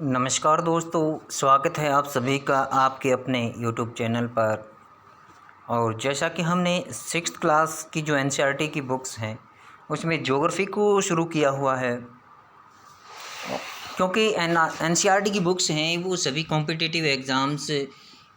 नमस्कार दोस्तों, स्वागत है आप सभी का आपके अपने यूट्यूब चैनल पर। और जैसा कि हमने सिक्स्थ क्लास की जो एनसीईआरटी की बुक्स हैं उसमें ज्योग्राफी को शुरू किया हुआ है, क्योंकि एनसीईआरटी की बुक्स हैं वो सभी कॉम्पिटिटिव एग्ज़ाम्स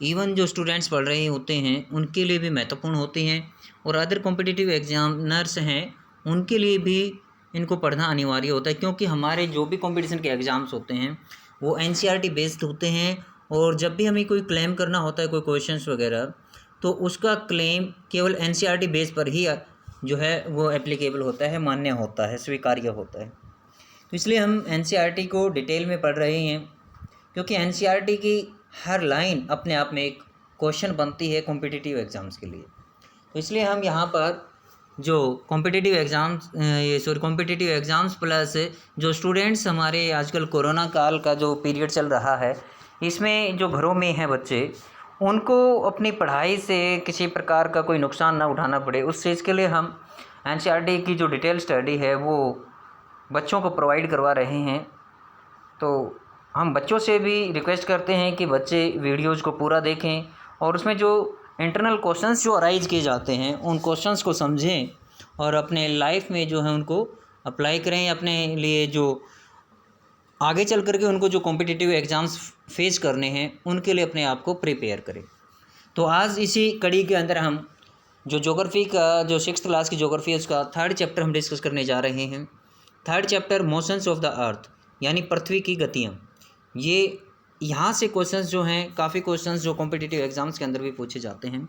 इवन जो स्टूडेंट्स पढ़ रहे होते हैं उनके लिए भी महत्वपूर्ण होते हैं, और अदर कॉम्पिटिटिव एग्ज़ामिनर्स हैं उनके लिए भी इनको पढ़ना अनिवार्य होता है, क्योंकि हमारे जो भी कंपटीशन के एग्ज़ाम्स होते हैं वो एनसीईआरटी बेस्ड होते हैं। और जब भी हमें कोई क्लेम करना होता है, कोई क्वेश्चंस वगैरह, तो उसका क्लेम केवल एनसीईआरटी बेस पर ही जो है वो एप्लीकेबल होता है, मान्य होता है, स्वीकार्य होता है। तो इसलिए हम एनसीईआरटी को डिटेल में पढ़ रहे हैं, क्योंकि एनसीईआरटी की हर लाइन अपने आप में एक क्वेश्चन बनती है कॉम्पिटिटिव एग्ज़ाम्स के लिए। तो इसलिए हम यहाँ पर जो कॉम्पिटिटिव एग्ज़ाम्स प्लस जो स्टूडेंट्स हमारे आजकल कोरोना काल का जो पीरियड चल रहा है, इसमें जो घरों में हैं बच्चे, उनको अपनी पढ़ाई से किसी प्रकार का कोई नुकसान ना उठाना पड़े, उस चीज़ के लिए हम एनसीईआरटी की जो डिटेल स्टडी है वो बच्चों को प्रोवाइड करवा रहे हैं। तो हम बच्चों से भी रिक्वेस्ट करते हैं कि बच्चे वीडियोज़ को पूरा देखें और उसमें जो इंटरनल क्वेश्चंस जो अराइज किए जाते हैं उन क्वेश्चंस को समझें और अपने लाइफ में जो है उनको अप्लाई करें, अपने लिए जो आगे चल कर के उनको जो कॉम्पिटिटिव एग्ज़ाम्स फेस करने हैं उनके लिए अपने आप को प्रिपेयर करें। तो आज इसी कड़ी के अंदर हम जो ज्योग्राफी का जो सिक्स्थ क्लास की ज्योग्राफी है उसका थर्ड चैप्टर हम डिस्कस करने जा रहे हैं। Third chapter motions of the अर्थ, यानी पृथ्वी की गतियाँ। ये यहाँ से क्वेश्चंस जो हैं, काफ़ी क्वेश्चंस जो कॉम्पिटिटिव एग्ज़ाम्स के अंदर भी पूछे जाते हैं।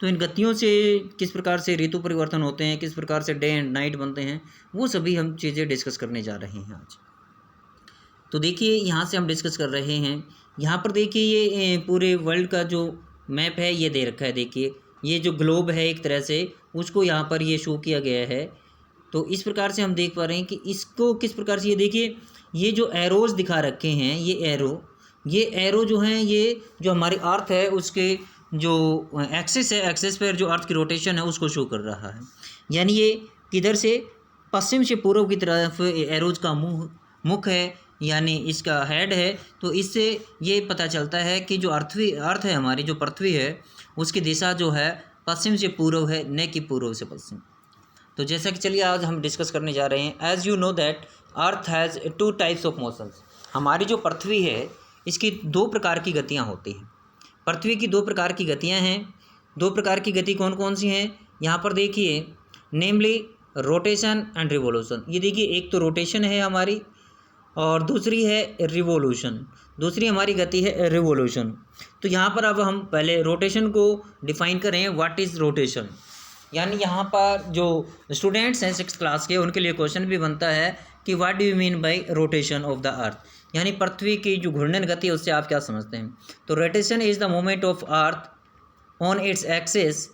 तो इन गतियों से किस प्रकार से ऋतु परिवर्तन होते हैं, किस प्रकार से डे एंड नाइट बनते हैं, वो सभी हम चीज़ें डिस्कस करने जा रहे हैं आज। तो देखिए यहाँ से हम डिस्कस कर रहे हैं। यहाँ पर देखिए ये पूरे वर्ल्ड का जो मैप है ये दे रखा है। देखिए ये जो ग्लोब है एक तरह से, उसको यहाँ पर ये शो किया गया है। तो इस प्रकार से हम देख पा रहे हैं कि इसको किस प्रकार से, ये देखिए ये जो एरोज़ दिखा रखे हैं, ये एरो जो हैं ये जो हमारी अर्थ है उसके जो एक्सिस है, एक्सिस पर जो अर्थ की रोटेशन है उसको शो कर रहा है। यानी ये किधर से, पश्चिम से पूर्व की तरफ एरोज़ का मुख है, यानी इसका हेड है। तो इससे ये पता चलता है कि जो अर्थ है, हमारी जो पृथ्वी है, उसकी दिशा जो है पश्चिम से पूर्व है, न कि पूर्व से पश्चिम। तो जैसा कि चलिए आज हम डिस्कस करने जा रहे हैं। As you know that earth has two types of motions. हमारी जो पृथ्वी है इसकी दो प्रकार की गतियाँ होती हैं। पृथ्वी की दो प्रकार की गतियाँ हैं। दो प्रकार की गति कौन कौन सी हैं यहाँ पर देखिए, नेमली रोटेशन एंड रिवोल्यूशन। ये देखिए एक तो रोटेशन है हमारी और दूसरी है रिवोल्यूशन। दूसरी हमारी गति है रिवोल्यूशन। तो यहाँ पर अब हम पहले रोटेशन को डिफाइन करें। व्हाट इज़ रोटेशन, यानी यहाँ पर जो स्टूडेंट्स हैं सिक्स्थ क्लास के उनके लिए क्वेश्चन भी बनता है कि what do you mean bye rotation of the अर्थ, यानी पृथ्वी की जो घूर्णन गति है उससे आप क्या समझते हैं। तो rotation is the movement of earth on its axis,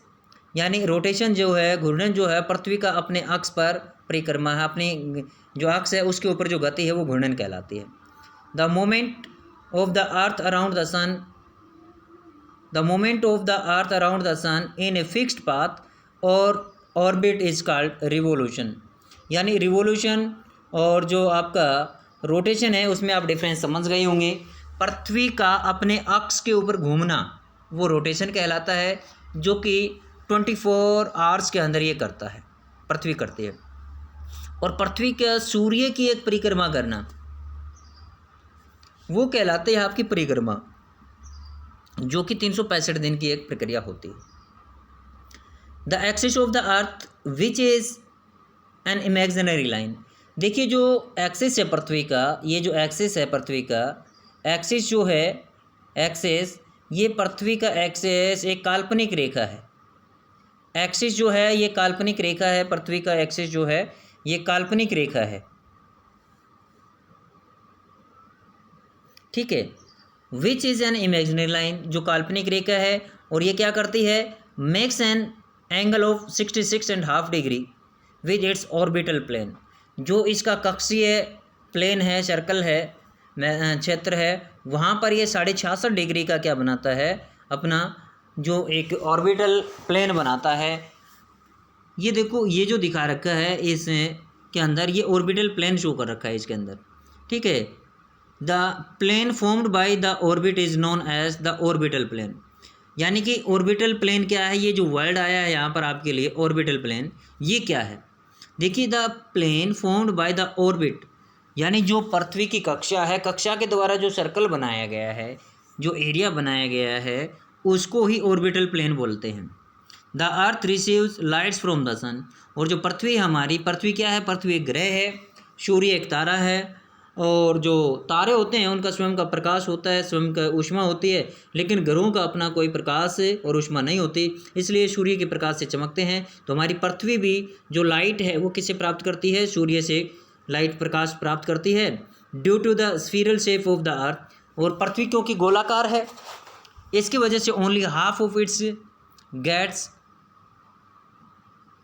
यानी रोटेशन जो है, घूर्णन जो है पृथ्वी का अपने अक्ष पर परिक्रमा है, अपनी जो अक्ष है उसके ऊपर जो गति है वो घूर्णन कहलाती है। The moment of the earth around the sun, the moment of the earth around the sun in a fixed path और ऑर्बिट इज़ कॉल्ड रिवोल्यूशन। यानी रिवोल्यूशन और जो आपका रोटेशन है उसमें आप डिफरेंस समझ गए होंगे। पृथ्वी का अपने अक्ष के ऊपर घूमना वो रोटेशन कहलाता है, जो कि 24 आवर्स के अंदर ये करता है, पृथ्वी करती है। और पृथ्वी का सूर्य की एक परिक्रमा करना वो कहलाते हैं आपकी परिक्रमा, जो कि 365 दिन की एक प्रक्रिया होती है। The axis of the earth which is an imaginary line. देखिए जो एक्सिस है पृथ्वी का, ये जो एक्सिस है पृथ्वी का, एक्सिस जो है, एक्सिस, ये पृथ्वी का एक्सिस एक काल्पनिक रेखा है। एक्सिस जो है ये काल्पनिक रेखा है, पृथ्वी का एक्सिस जो है ये काल्पनिक रेखा है, ठीक है। Which is an imaginary line, जो काल्पनिक रेखा है, और ये क्या करती है, makes an angle of 66.5 degree with its orbital plane. जो इसका कक्षीय प्लेन है, सर्कल है, क्षेत्र है, वहाँ पर ये 66.5 डिग्री का क्या बनाता है, अपना जो एक ऑर्बिटल प्लेन बनाता है। ये देखो ये जो दिखा रखा है इस के अंदर, ये ऑर्बिटल प्लेन शो कर रखा है इसके अंदर, ठीक है। The plane formed by the orbit is known as the orbital plane. यानी कि ऑर्बिटल प्लेन क्या है, ये जो वर्ड आया है यहाँ पर आपके लिए ऑर्बिटल प्लेन, ये क्या है। देखिए, the plane formed by the orbit, यानी जो पृथ्वी की कक्षा है, कक्षा के द्वारा जो सर्कल बनाया गया है, जो एरिया बनाया गया है, उसको ही ऑर्बिटल प्लेन बोलते हैं। The earth receives lights from the sun, और जो पृथ्वी हमारी, पृथ्वी क्या है, पृथ्वी एक ग्रह है, सूर्य एक तारा है, और जो तारे होते हैं उनका स्वयं का प्रकाश होता है, स्वयं का ऊष्मा होती है, लेकिन ग्रहों का अपना कोई प्रकाश और ऊष्मा नहीं होती, इसलिए सूर्य के प्रकाश से चमकते हैं। तो हमारी पृथ्वी भी जो लाइट है वो किससे प्राप्त करती है, सूर्य से लाइट प्रकाश प्राप्त करती है। Due to the spherical shape of the earth, और पृथ्वी क्योंकि गोलाकार है, इसकी वजह से only half of its gets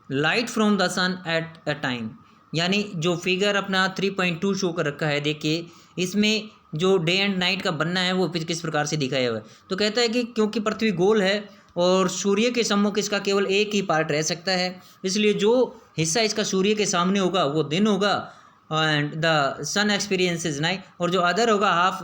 light from the sun at a time. यानी जो फिगर अपना 3.2 शो कर रखा है, देखिए इसमें जो डे एंड नाइट का बनना है वो किस प्रकार से दिखाया हुआ है। तो कहता है कि क्योंकि पृथ्वी गोल है और सूर्य के सम्मुख इसका केवल एक ही पार्ट रह सकता है, इसलिए जो हिस्सा इसका सूर्य के सामने होगा वो दिन होगा, and the sun experiences night, और जो अदर होगा हाफ,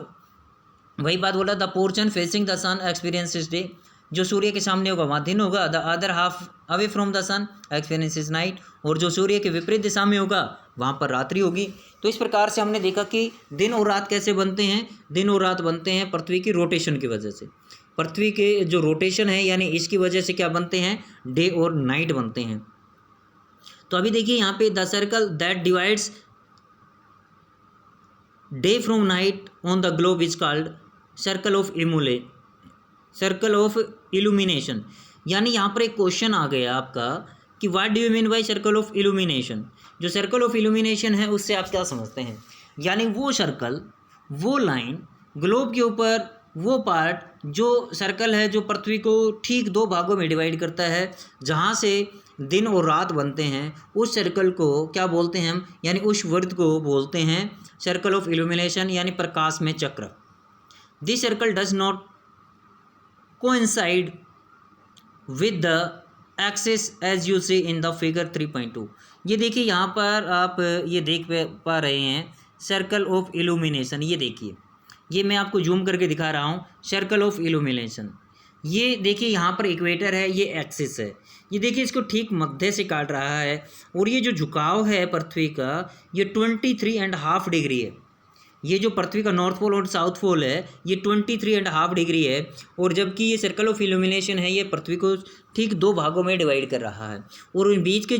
वही बात बोला, the portion facing the sun experiences day, जो सूर्य के सामने होगा वहाँ दिन होगा, the other half away from the sun experiences night, और जो सूर्य के विपरीत दिशा में होगा वहाँ पर रात्रि होगी। तो इस प्रकार से हमने देखा कि दिन और रात कैसे बनते हैं। दिन और रात बनते हैं पृथ्वी की रोटेशन की वजह से, पृथ्वी के जो रोटेशन है यानी इसकी वजह से क्या बनते हैं, डे और नाइट बनते हैं। तो अभी देखिए यहाँ पे the circle that divides day from night on the globe is called circle of illumination. यानी यहाँ पर एक क्वेश्चन आ गया आपका कि what do you mean by circle of illumination. जो सर्कल ऑफ इल्यूमिनेशन है उससे आप क्या समझते हैं, यानी वो सर्कल, वो लाइन, ग्लोब के ऊपर वो पार्ट जो सर्कल है जो पृथ्वी को ठीक दो भागों में डिवाइड करता है, जहाँ से दिन और रात बनते हैं, उस सर्कल को क्या बोलते हैं हम, यानी उस वृत्त को बोलते हैं सर्कल ऑफ इल्यूमिनेशन, यानी प्रकाश में चक्र। This circle does not coincide with the axis as you see in the figure 3.2। ये देखिए यहाँ पर आप ये देख पा रहे हैं सर्कल ऑफ इल्यूमिनेशन। ये देखिए, ये मैं आपको जूम करके दिखा रहा हूँ सर्कल ऑफ इल्यूमिनेशन। ये देखिए यहाँ पर इक्वेटर है, ये एक्सिस है, ये देखिए इसको ठीक मध्य से काट रहा है, और ये जो झुकाव है पृथ्वी का ये 23.5 डिग्री है। ये जो पृथ्वी का नॉर्थ पोल और साउथ पोल है ये 23.5 डिग्री है, और जबकि ये सर्कल ऑफ इल्यूमिनेशन है ये पृथ्वी को ठीक दो भागों में डिवाइड कर रहा है, और इन बीच के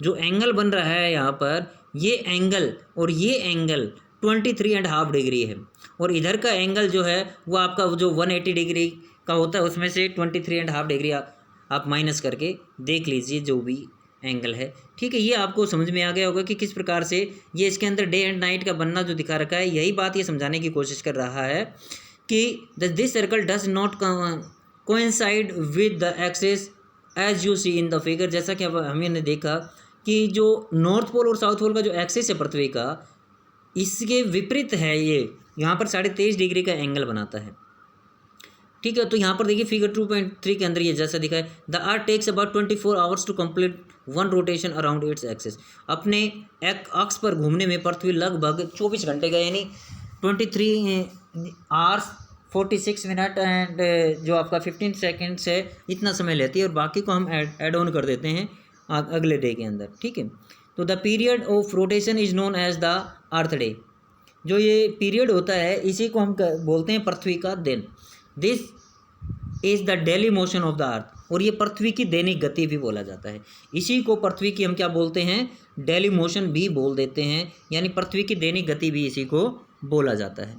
जो एंगल बन रहा है यहाँ पर, ये एंगल और ये एंगल 23.5 डिग्री है, और इधर का एंगल जो है वो आपका जो 180 डिग्री का होता है, उसमें से 23.5 डिग्री आप माइनस करके देख लीजिए जो भी एंगल है। ठीक है, ये आपको समझ में आ गया होगा कि किस प्रकार से ये इसके अंदर डे एंड नाइट का बनना जो दिखा रखा है, यही बात ये समझाने की कोशिश कर रहा है कि this circle does not coincide with the axis as you see in the figure. जैसा कि हमने देखा कि जो नॉर्थ पोल और साउथ पोल का जो एक्सिस है पृथ्वी का, इसके विपरीत है, ये यहाँ पर 23.5 डिग्री का एंगल बनाता है। ठीक है, तो यहाँ पर देखिए फिगर 2.3 के अंदर ये जैसा दिखा है, the earth takes about 24 hours to complete one rotation around its axis. अपने एक अक्ष पर घूमने में पृथ्वी लगभग 24 घंटे का, यानी 23 आवर्स 46 मिनट एंड जो आपका 15 सेकेंड्स है, इतना समय लेती है, और बाकी को हम ऐड ऑन कर देते हैं अगले डे के अंदर। ठीक है, तो the period of rotation is known as the earth day. जो ये पीरियड होता है इसी को हम बोलते हैं पृथ्वी का दिन। This is the daily motion of the earth, और ये पृथ्वी की दैनिक गति भी बोला जाता है। इसी को पृथ्वी की हम क्या बोलते हैं, डेली मोशन भी बोल देते हैं, यानी पृथ्वी की दैनिक गति भी इसी को बोला जाता है।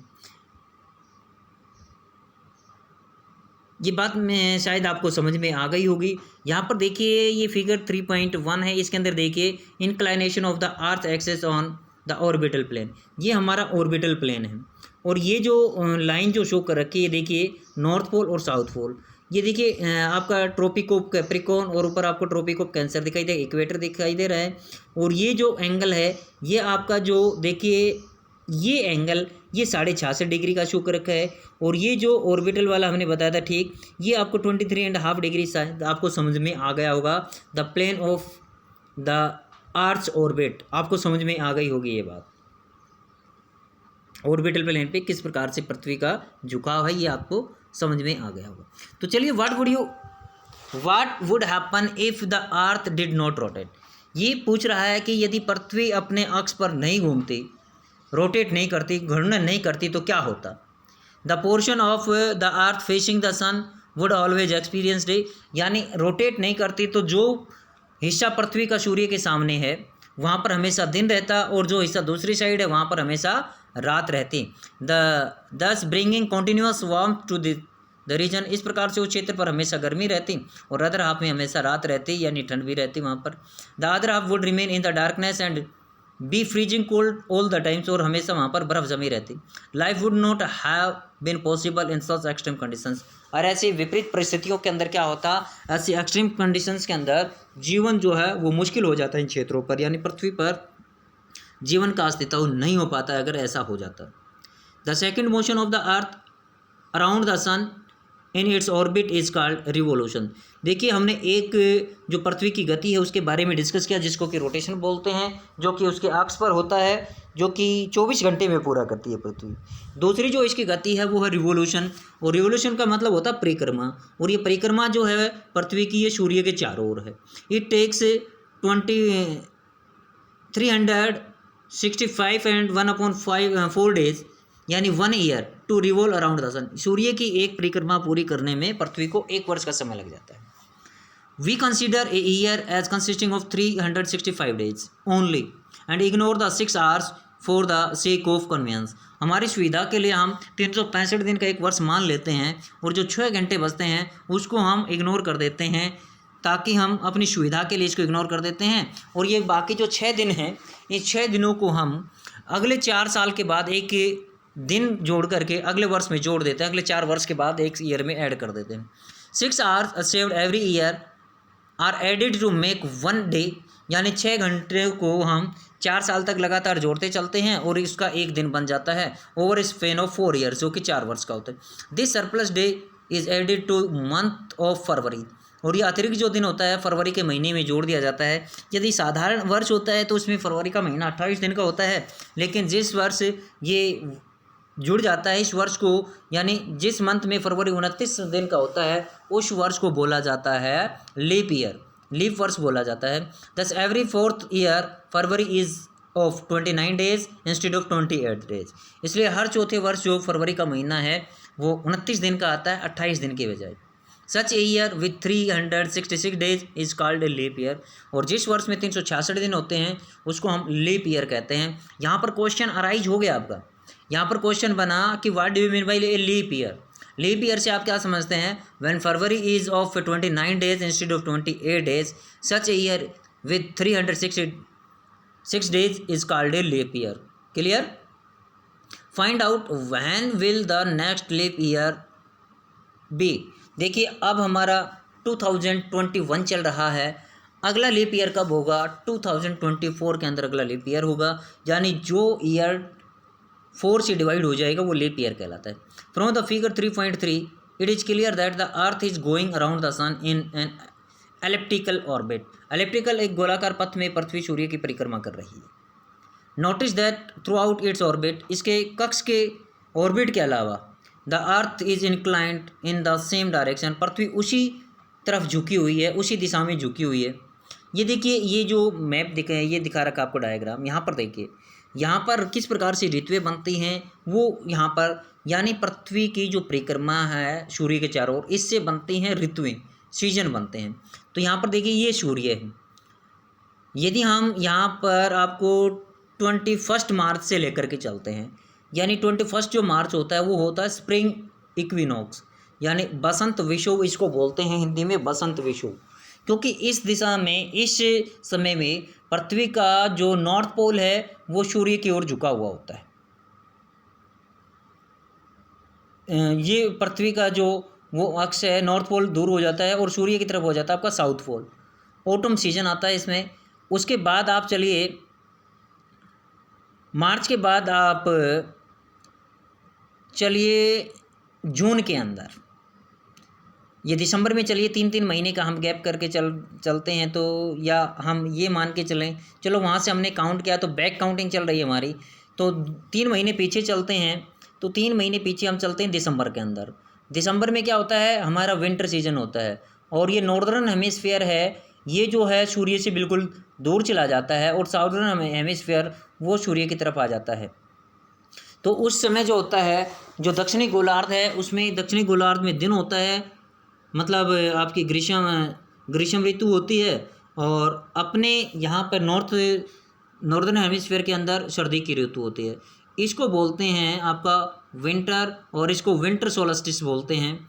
ये बात में शायद आपको समझ में आ गई होगी। यहाँ पर देखिए ये फिगर 3.1 है, इसके अंदर देखिए inclination of the earth axis on the orbital plane. ये हमारा ऑर्बिटल प्लेन है, और ये जो लाइन जो शो कर रखी है देखिए नॉर्थ पोल और साउथ पोल, ये देखिए आपका ट्रॉपिक ऑफ कैप्रिकॉर्न, और ऊपर आपको ट्रॉपिक ऑफ कैंसर दिखाई दे, इक्वेटर दिखाई दे रहा है, और ये जो एंगल है ये आपका जो देखिए ये एंगल ये 66.5 डिग्री का शो कर रखा है, और ये जो ऑर्बिटल वाला हमने बताया था ठीक, ये आपको 23.5 डिग्री शायद आपको समझ में आ गया होगा। The plane of the earth orbit आपको समझ में आ गई होगी ये बात। ऑर्बिटल प्लेन पे किस प्रकार से पृथ्वी का झुकाव है, ये आपको समझ में आ गया होगा। तो चलिए, what would happen if the earth did not rotate. ये पूछ रहा है कि यदि पृथ्वी अपने अक्ष पर नहीं घूमती, रोटेट नहीं करती, घूर्णन नहीं करती, तो क्या होता। The portion of the earth facing the sun would always experience day. यानी रोटेट नहीं करती तो जो हिस्सा पृथ्वी का सूर्य के सामने है वहाँ पर हमेशा दिन रहता, और जो हिस्सा दूसरी साइड है वहाँ पर हमेशा रात रहती। Thus bringing continuous warmth to the region. इस प्रकार से उस क्षेत्र पर हमेशा गर्मी रहती और अदर हाफ में हमेशा रात रहती, यानी ठंड भी रहती वहाँ पर। The other half would remain in the darkness and be freezing cold all the times. और हमेशा वहाँ पर बर्फ़ जमी रहती। Life would not have been possible in such extreme conditions. और ऐसी विपरीत परिस्थितियों के अंदर क्या होता, ऐसी एक्सट्रीम कंडीशंस के अंदर जीवन जो है वो मुश्किल हो जाता है इन क्षेत्रों पर, यानी पृथ्वी पर जीवन का अस्तित्व नहीं हो पाता अगर ऐसा हो जाता। The second motion of the earth around the sun in its orbit is called revolution. देखिए, हमने एक जो पृथ्वी की गति है उसके बारे में डिस्कस किया, जिसको कि रोटेशन बोलते हैं, जो कि उसके अक्ष पर होता है, जो कि 24 घंटे में पूरा करती है पृथ्वी। दूसरी जो इसकी गति है वो है रिवोल्यूशन, और रिवोल्यूशन का मतलब होता है परिक्रमा, और ये परिक्रमा जो है पृथ्वी की, ये सूर्य के चारों ओर है। इट टेक्स 365 एंड 1/4 डेज, यानी 1 year to revolve around the sun. सूर्य की एक परिक्रमा पूरी करने में पृथ्वी को 1 वर्ष का समय लग जाता है। We consider a year as consisting of 365 days only and ignore the 6 hours for the sake of convenience. हमारी सुविधा के लिए हम 365 दिन का एक वर्ष मान लेते हैं, और जो 6 घंटे बचते हैं उसको हम इग्नोर कर देते हैं, ताकि हम अपनी सुविधा के लिए इसको इग्नोर कर देते हैं। और ये बाकी जो 6 दिन हैं, इन 6 दिनों को हम अगले 4 साल के बाद एक दिन जोड़ करके अगले वर्ष में जोड़ देते हैं, अगले 4 वर्ष के बाद एक ईयर में ऐड कर देते हैं। 6 hours saved every year are added to make 1 day, यानी 6 घंटे को हम 4 साल तक लगातार जोड़ते चलते हैं और इसका एक दिन बन जाता है ओवर स्पेन ऑफ 4 ईयर्स, जो कि 4 वर्ष का होता है। This surplus day is added two month of February, और ये अतिरिक्त जो दिन होता है फरवरी के महीने में जोड़ दिया जाता है। यदि साधारण वर्ष होता है तो उसमें फरवरी का महीना 28 दिन का होता है, लेकिन जिस वर्ष ये जुड़ जाता है इस वर्ष को, यानी जिस मंथ में फरवरी 29 दिन का होता है, उस वर्ष को बोला जाता है लीप ईयर, लीप वर्ष बोला जाता है। दस every 4th year February is of 29 days instead of 28 days. इसलिए हर चौथे वर्ष जो फरवरी का महीना है वो 29 दिन का आता है, 28 दिन के बजाय। Such a year with 366 days is called a leap year. और जिस वर्ष में 366 दिन होते हैं उसको हम लीप ईयर कहते हैं। यहाँ पर क्वेश्चन अराइज हो गया आपका, यहाँ पर क्वेश्चन बना कि what do you mean by a leap year. Leap year से आप क्या समझते हैं, when February is of 29 days instead of 28 days, such a year with 366 days is called a leap year. Clear. Find out when will the next leap year be. देखिए, अब हमारा 2021 चल रहा है, अगला लीप ईयर कब होगा, 2024 के अंदर अगला लीप ईयर होगा, यानी जो ईयर 4 से डिवाइड हो जाएगा वो लीप ईयर कहलाता है। From the figure 3.3 it is clear that the earth is going around the sun in an elliptical orbit. Elliptical एक गोलाकार पथ में पृथ्वी सूर्य की परिक्रमा कर रही है। Notice that throughout its orbit, इसके कक्ष के ऑर्बिट के अलावा the earth is inclined in the same direction, पृथ्वी उसी तरफ झुकी हुई है, उसी दिशा में झुकी हुई है। ये देखिए, ये जो मैप दिखे, ये दिखा रखा आपको डायग्राम, यहाँ पर देखिए, यहाँ पर किस प्रकार से ऋतुएं बनती हैं वो यहाँ पर, यानी पृथ्वी की जो परिक्रमा है सूर्य के चारों ओर, इससे बनती हैं ऋतुएं, सीजन बनते हैं। तो यहाँ पर देखिए, ये सूर्य है। यदि हम यहाँ पर आपको 21 मार्च से लेकर के चलते हैं, यानी 21 जो मार्च होता है वो होता है स्प्रिंग इक्विनॉक्स, यानी बसंत विषुव इसको बोलते हैं हिंदी में, बसंत विषुव। क्योंकि इस दिशा में, इस समय में पृथ्वी का जो नॉर्थ पोल है वो सूर्य की ओर झुका हुआ होता है। ये पृथ्वी का जो वो अक्ष है, नॉर्थ पोल दूर हो जाता है और सूर्य की तरफ हो जाता है आपका साउथ पोल। ऑटम सीजन आता है इसमें। उसके बाद आप चलिए, मार्च के बाद आप चलिए जून के अंदर, ये दिसंबर में चलिए 3-3 महीने का हम गैप करके चलते हैं, तो या हम ये मान के चलें, चलो वहाँ से हमने काउंट किया तो बैक काउंटिंग चल रही है हमारी, तो 3 महीने पीछे चलते हैं, तो 3 महीने पीछे हम चलते हैं दिसंबर के अंदर। दिसंबर में क्या होता है, हमारा विंटर सीजन होता है, और ये नॉर्दर्न हेमिस्फीयर है, ये जो है सूर्य से बिल्कुल दूर चला जाता है, और साउदर्न हेमिस्फीयर वो सूर्य की तरफ आ जाता है। तो उस समय जो होता है, जो दक्षिणी गोलार्ध है उसमें, दक्षिणी गोलार्ध में दिन होता है, मतलब आपकी ग्रीष्म ऋतु होती है, और अपने यहाँ पर नॉर्दर्न हेमिस्फीयर के अंदर सर्दी की ऋतु होती है। इसको बोलते हैं आपका विंटर, और इसको विंटर सोलस्टिस बोलते हैं,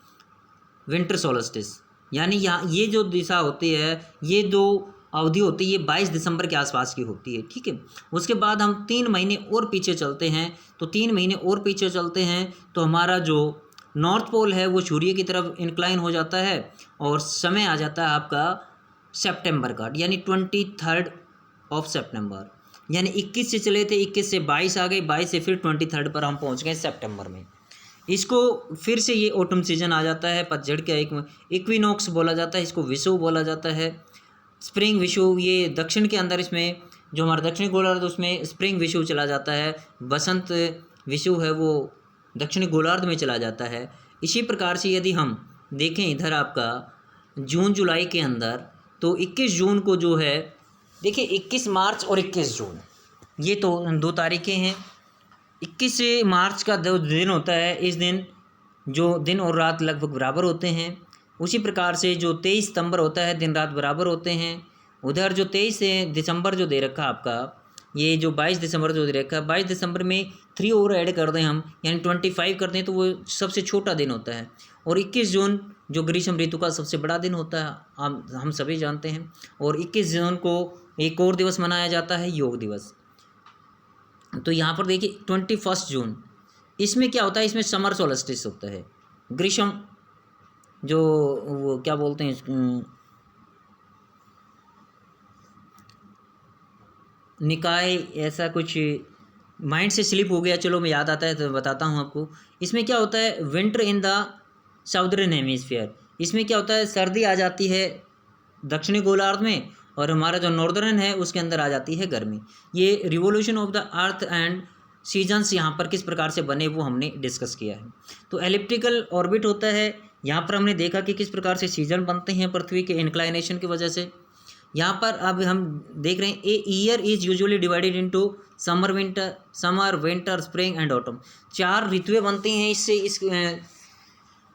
विंटर सोलस्टिस। यानी यहाँ ये जो दिशा होती है, ये जो अवधि होती है, ये 22 दिसंबर के आसपास की होती है, ठीक है। उसके बाद हम 3 महीने और पीछे चलते हैं, तो 3 महीने और पीछे चलते हैं तो हमारा जो नॉर्थ पोल है वो सूर्य की तरफ इंक्लाइन हो जाता है, और समय आ जाता है आपका सितंबर का, यानी 23 सितंबर। यानी 21 से चले थे, 21 से 22 आ गए, 22 से फिर 23 पर हम पहुंच गए सितंबर में। इसको फिर से ये ऑटम सीजन आ जाता है, पतझड़ का एक इक्विनॉक्स बोला जाता है, इसको विषुव बोला जाता है, स्प्रिंग विषुव। ये दक्षिण के अंदर, इसमें जो हमारा दक्षिणी गोलार्ध उसमें स्प्रिंग विषुव चला जाता है, बसंत विषुव है वो दक्षिणी गोलार्ध में चला जाता है। इसी प्रकार से यदि हम देखें इधर आपका जून जुलाई के अंदर, तो 21 जून को जो है, देखिए 21 मार्च और 21 जून ये तो 2 तारीखें हैं। 21 मार्च का जो दिन होता है, इस दिन जो दिन और रात लगभग बराबर होते हैं। उसी प्रकार से जो 23 सितंबर होता है, दिन रात बराबर होते हैं। उधर जो 23 दिसंबर जो दे रखा आपका, ये जो 22 दिसंबर जो दे रखा है, 22 दिसंबर में 3 और ऐड कर दें हम, यानी 25 कर दें, तो वो सबसे छोटा दिन होता है। और 21 जून जो ग्रीष्म ऋतु का सबसे बड़ा दिन होता है, हम सभी जानते हैं। और 21 जून को एक और दिवस मनाया जाता है, योग दिवस। तो यहाँ पर देखिए 21 जून, इसमें क्या होता है, इसमें समर सोलस्टिस होता है, ग्रीष्म जो वो क्या बोलते हैं, निकाय, ऐसा कुछ माइंड से स्लिप हो गया, चलो मैं याद आता है तो बताता हूँ आपको। इसमें क्या होता है, winter in the southern hemisphere, इसमें क्या होता है, सर्दी आ जाती है दक्षिणी गोलार्ध में, और हमारा जो नॉर्दर्न है उसके अंदर आ जाती है गर्मी। ये revolution of the earth and seasons यहाँ पर किस प्रकार से बने वो हमने डिस्कस किया है। तो एलिप्टिकल ऑर्बिट होता है, यहाँ पर हमने देखा कि किस प्रकार से सीजन बनते हैं पृथ्वी के इंक्लाइनेशन की वजह से। यहाँ पर अब हम देख रहे हैं, a year is usually divided into summer winter spring and autumn. 4 ऋतुएं बनती हैं इससे, इस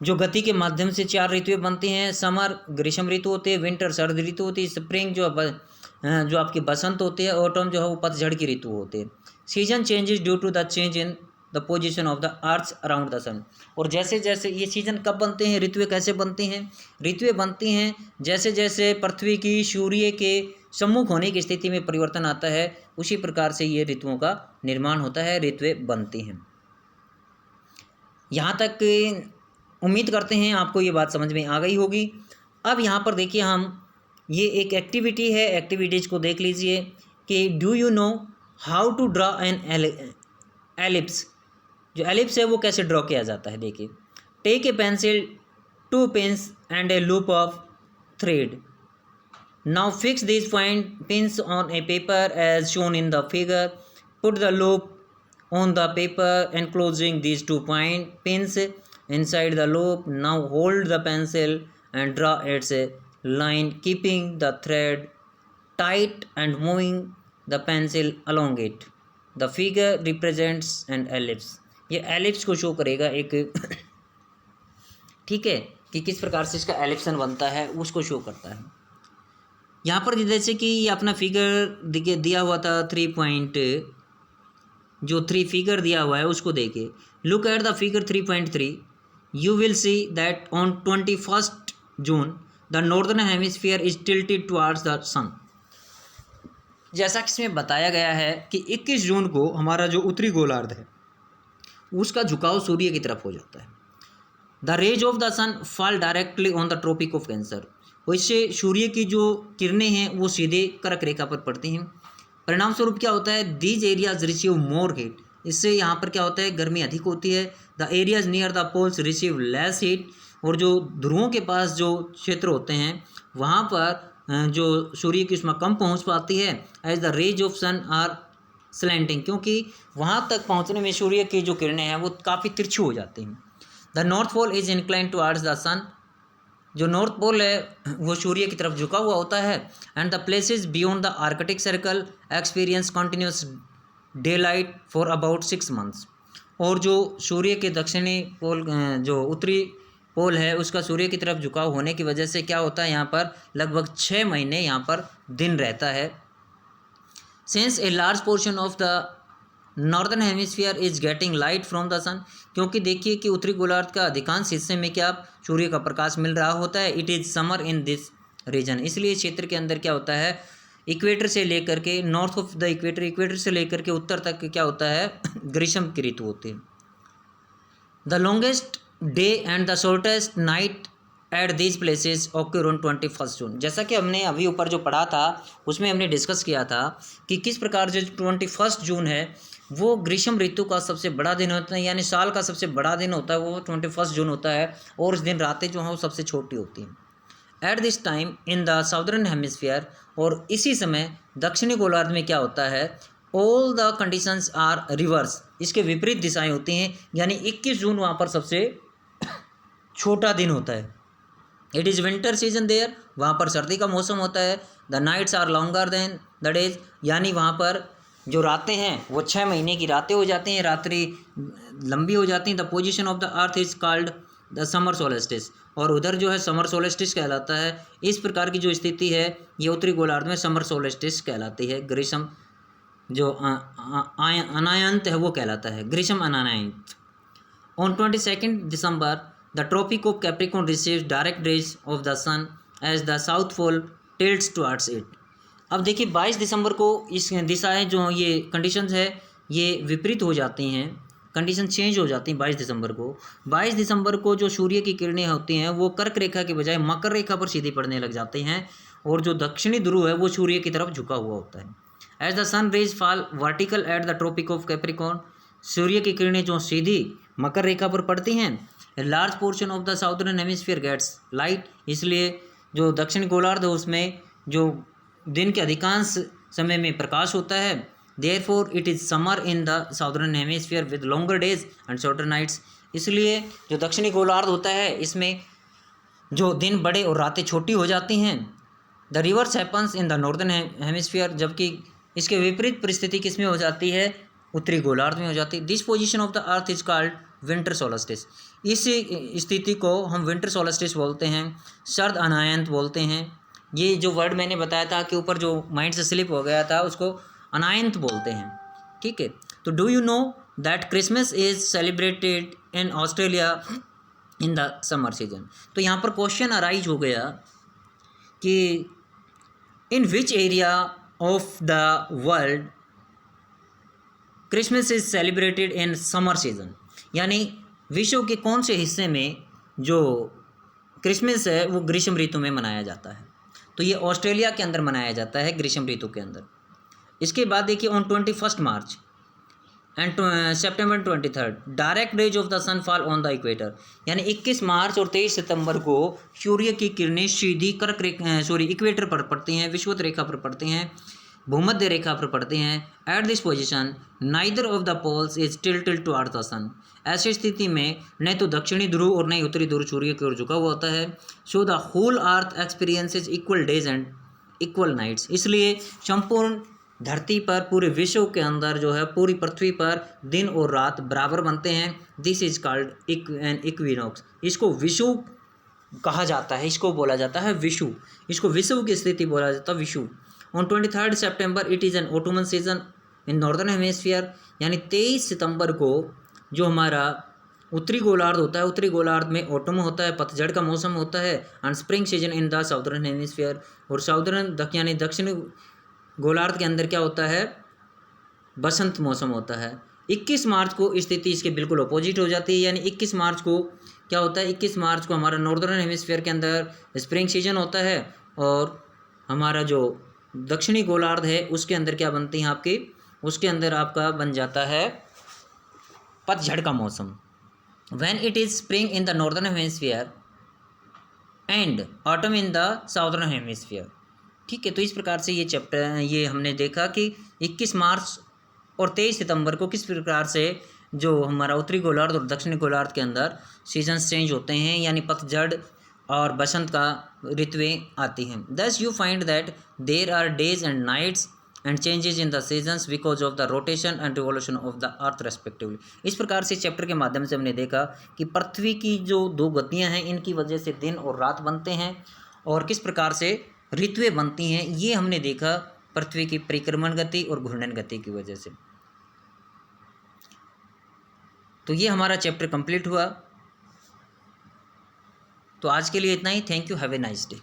जो गति के माध्यम से 4 ऋतुएं बनती हैं। समर ग्रीष्म ऋतु होती है, विंटर सर्द ऋतु होती है, स्प्रिंग जो आपकी बसंत होती है, ऑटम जो है वो पतझड़ की ऋतु होती है। Season changes due to the change in the position of the earth around the sun. और जैसे जैसे ये सीजन कब बनते हैं, ऋतुएं कैसे बनती हैं, ऋतुएं बनती हैं जैसे जैसे पृथ्वी की सूर्य के सम्मुख होने की स्थिति में परिवर्तन आता है, उसी प्रकार से ये ऋतुओं का निर्माण होता है, ऋतुएं बनती हैं। यहाँ तक उम्मीद करते हैं आपको ये बात समझ में आ गई होगी। अब यहाँ पर देखिए, हम ये एक एक्टिविटी है, एक्टिविटीज़ को देख लीजिए कि do you know how to draw an ellipse. जो एलिप्स है वो कैसे ड्रॉ किया जाता है, देखिए। Take a pencil, 2 pens and a loop of thread. Now fix this pins on a paper as shown in the figure. Put the loop on the paper enclosing these 2 pins inside the loop. Now hold the pencil and draw its line, keeping the thread tight and moving the pencil along it. The figure represents an ellipse. ये ellipse को show करेगा एक ठीक है, कि किस प्रकार से इसका एलिप्सन बनता है उसको शो करता है। यहाँ पर जैसे कि ये अपना फिगर दिया हुआ था 3 पॉइंट, जो 3 फिगर दिया हुआ है उसको देखिए। Look at the figure 3.3, you will see that on 21st June the northern hemisphere is tilted towards the sun। जैसा कि इसमें बताया गया है कि 21 जून को हमारा जो उत्तरी गोलार्ध है उसका झुकाव सूर्य की तरफ हो जाता है। The rays of the sun fall directly on the tropic of cancer. वैसे सूर्य की जो किरणें हैं वो सीधे कर्क रेखा पर पड़ती हैं। परिणाम स्वरूप क्या होता है, these areas receive more heat. इससे यहाँ पर क्या होता है, गर्मी अधिक होती है। The areas near the poles receive less heat. और जो ध्रुवों के पास जो क्षेत्र होते हैं वहाँ पर जो सूर्य की उष्मा कम पहुँच पाती है, as the rays of sun are slanting, क्योंकि वहाँ तक पहुँचने में सूर्य की जो किरणें हैं वो काफ़ी तिरछी हो जाती हैं। The north pole is incline towards the sun, जो नॉर्थ पोल है वो सूर्य की तरफ झुका हुआ होता है। And the places beyond the Arctic circle experience continuous day light for about 6 months, और जो सूर्य के दक्षिणी पोल जो उत्तरी पोल है उसका सूर्य की तरफ झुकाव होने की वजह से क्या होता है, यहाँ पर लगभग 6 महीने यहाँ पर दिन रहता है। Since a large portion of the northern hemisphere is getting light from the sun, क्योंकि देखिए कि उत्तरी गोलार्ध का अधिकांश हिस्से में क्या सूर्य का प्रकाश मिल रहा होता है। It is summer in this region, इसलिए इस क्षेत्र के अंदर क्या होता है, इक्वेटर से लेकर के north of the equator, equator से लेकर के उत्तर तक क्या होता है ग्रीष्म की ऋतु होती है। The longest day and the shortest night at these places occur on 21 जून। जैसा कि हमने अभी ऊपर जो पढ़ा था उसमें हमने डिस्कस किया था कि किस प्रकार जो 21 जून है वो ग्रीष्म ऋतु का सबसे बड़ा दिन होता है, यानी साल का सबसे बड़ा दिन होता है वो 21 जून होता है, और उस दिन रातें जो हैं वो सबसे छोटी होती हैं। At this time in the southern hemisphere, और इसी समय दक्षिणी गोलार्ध में क्या होता है, all the conditions are reverse, इसके विपरीत दिशाएं होती हैं, यानी 21 जून वहाँ पर सबसे छोटा दिन होता है। It is winter season there, वहाँ पर सर्दी का मौसम होता है। The nights are longer than the days, यानी वहाँ पर जो रातें हैं वो 6 महीने की रातें हो जाती हैं, रात्रि लंबी हो जाती हैं। The position of the earth is called the summer solstice, और उधर जो है समर सोलेस्टिस कहलाता है। इस प्रकार की जो स्थिति है ये उत्तरी गोलार्ध में समर सोलेस्टिस कहलाती है। ग्रीष्म जो अनायंत है वो कहलाता है, ग्रीष्म अनायंत। On 22 December the tropic of Capricorn receives direct rays of the sun as the south pole tilts towards it. अब देखिए 22 दिसंबर को इस दिशाएं जो ये कंडीशंस है ये विपरीत हो जाती हैं, कंडीशन चेंज हो जाती हैं 22 दिसंबर को जो सूर्य की किरणें होती हैं वो कर्क रेखा के बजाय मकर रेखा पर सीधी पड़ने लग जाते हैं, और जो दक्षिणी ध्रुव है वो सूर्य की तरफ झुका हुआ होता है। As the sun rays fall vertical at the tropic of Capricorn, सूर्य की किरणें जो सीधी मकर रेखा पर पड़ती हैं, large portion of the southern hemisphere gets light, इसलिए जो दक्षिणी गोलार्ध है उसमें जो दिन के अधिकांश समय में प्रकाश होता है। Therefore it is summer in the southern hemisphere with longer days and shorter nights, इसलिए जो दक्षिणी गोलार्ध होता है इसमें जो दिन बड़े और रातें छोटी हो जाती हैं। The reverse happens in the northern hemisphere, जबकि इसके विपरीत परिस्थिति किस में हो जाती है, उत्तरी गोलार्ध में हो जाती है। This position of the earth is called winter solstice, इस स्थिति को हम विंटर सोलस्टिस बोलते हैं, शरद अनायंत बोलते हैं। ये जो वर्ड मैंने बताया था कि ऊपर जो माइंड से स्लिप हो गया था उसको अनायंत बोलते हैं, ठीक है। तो do you know that Christmas is celebrated in Australia in the summer season. तो यहाँ पर क्वेश्चन अराइज हो गया कि in which area of the world Christmas is celebrated in summer season, यानी विश्व के कौन से हिस्से में जो क्रिसमस है वो ग्रीष्म ऋतु में मनाया जाता है। तो ये ऑस्ट्रेलिया के अंदर मनाया जाता है ग्रीष्म ऋतु के अंदर। इसके बाद देखिए on 21 March and September 23 direct rays of the sun fall on the equator, यानी 21 मार्च और 23 सितंबर को सूर्य की किरणें सीधी इक्वेटर पर पड़ती हैं, विषुवत रेखा पर पड़ती हैं, भूमध्य रेखा पर पड़ती हैं। At this position neither of the poles is tilted toward the sun, ऐसी स्थिति में न तो दक्षिणी ध्रुव और न उत्तरी ध्रुव सूर्य की ओर झुका हुआ होता है। So the whole earth experiences equal days and equal nights, इसलिए संपूर्ण धरती पर पूरे विश्व के अंदर जो है पूरी पृथ्वी पर दिन और रात बराबर बनते हैं। This is called an equinox, इसको विषुव कहा जाता है, इसको बोला जाता है विषुव, इसको विषुव की स्थिति बोला जाता है विषुव। On 23 September it is an autumn season in northern hemisphere, यानी 23 सितंबर को जो हमारा उत्तरी गोलार्ध होता है, उत्तरी गोलार्ध में ऑटम होता है, पतझड़ का मौसम होता है, and spring season in the southern hemisphere, और साउदर्न यानी दक्षिण गोलार्ध के अंदर क्या होता है, बसंत मौसम होता है। 21 मार्च को स्थिति इसके बिल्कुल अपोजिट हो जाती है, यानी 21 मार्च को क्या होता है, 21 मार्च को हमारा नॉर्दर्न हेमिस्फीयर के अंदर स्प्रिंग सीजन होता है, और हमारा जो दक्षिणी गोलार्ध है उसके अंदर क्या बनती है आपकी, उसके अंदर आपका बन जाता है पतझड़ का मौसम। When it is spring in the northern hemisphere and autumn in the southern hemisphere, ठीक है। तो इस प्रकार से ये चैप्टर ये हमने देखा कि 21 मार्च और 23 सितंबर को किस प्रकार से जो हमारा उत्तरी गोलार्ध और दक्षिणी गोलार्ध के अंदर सीजन्स चेंज होते हैं, यानी पतझड़ और बसंत का ऋतुएं आती हैं। Thus you find that there are days and nights and changes in the seasons because of the rotation and revolution of the earth respectively. इस प्रकार से चैप्टर के माध्यम से हमने देखा कि पृथ्वी की जो दो गतियां हैं इनकी वजह से दिन और रात बनते हैं और किस प्रकार से ऋतुएं बनती हैं, ये हमने देखा पृथ्वी की परिक्रमण गति और घूर्णन गति की वजह से। तो ये हमारा चैप्टर कंप्लीट हुआ। तो आज के लिए इतना ही। Thank you, have a nice day.